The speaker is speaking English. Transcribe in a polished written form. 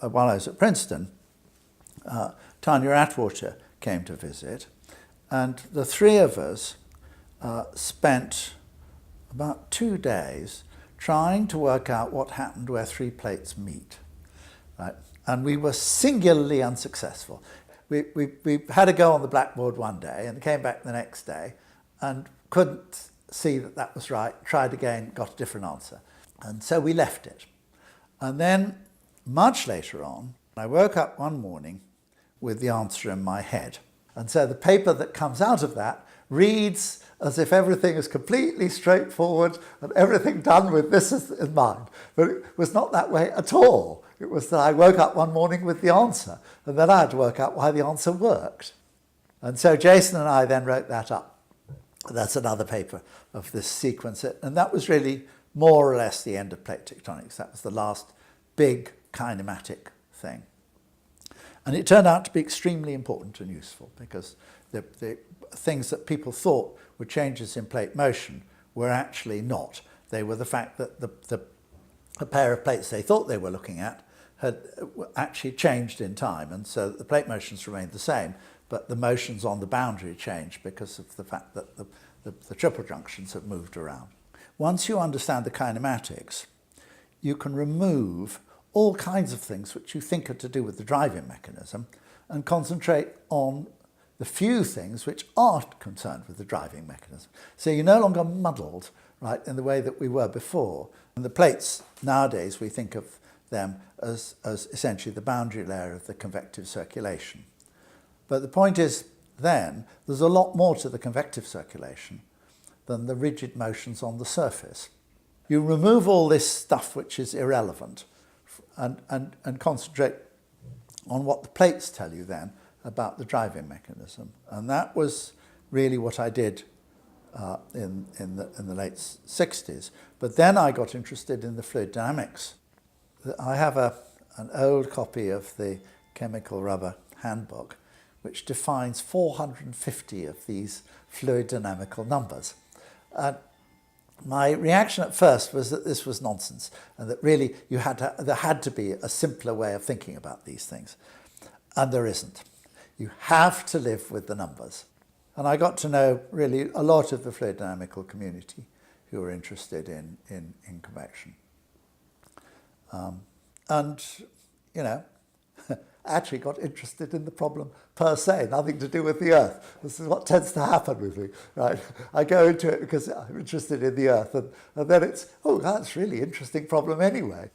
while I was at Princeton, Tanya Atwater came to visit, and the three of us spent about 2 days trying to work out what happened where three plates meet. Right? And we were singularly unsuccessful. We had to go on the blackboard one day and came back the next day and couldn't see that that was right, tried again, got a different answer. And so we left it. And then much later on, I woke up one morning with the answer in my head. And so the paper that comes out of that reads as if everything is completely straightforward and everything done with this in mind. But it was not that way at all. It was that I woke up one morning with the answer, and then I had to work out why the answer worked. And so Jason and I then wrote that up. That's another paper of this sequence. And that was really more or less the end of plate tectonics. That was the last big kinematic thing. And it turned out to be extremely important and useful, because the things that people thought were changes in plate motion were actually not. They were the fact that a pair of plates they thought they were looking at had actually changed in time, and so the plate motions remained the same, but the motions on the boundary changed because of the fact that the triple junctions have moved around. Once you understand the kinematics, you can remove all kinds of things which you think are to do with the driving mechanism and concentrate on the few things which aren't concerned with the driving mechanism. So you're no longer muddled, right, in the way that we were before. And the plates, nowadays, we think of them as essentially the boundary layer of the convective circulation. But the point is, then, there's a lot more to the convective circulation than the rigid motions on the surface. You remove all this stuff which is irrelevant and concentrate on what the plates tell you then about the driving mechanism. And that was really what I did in the late 60s. But then I got interested in the fluid dynamics. I have an old copy of the chemical rubber handbook which defines 450 of these fluid dynamical numbers. And my reaction at first was that this was nonsense, and that really there had to be a simpler way of thinking about these things. And there isn't. You have to live with the numbers. And I got to know really a lot of the fluid dynamical community who were interested in convection. And, you know, actually got interested in the problem per se, nothing to do with the Earth. This is what tends to happen with me, right? I go into it because I'm interested in the Earth, and then it's, oh, that's a really interesting problem anyway.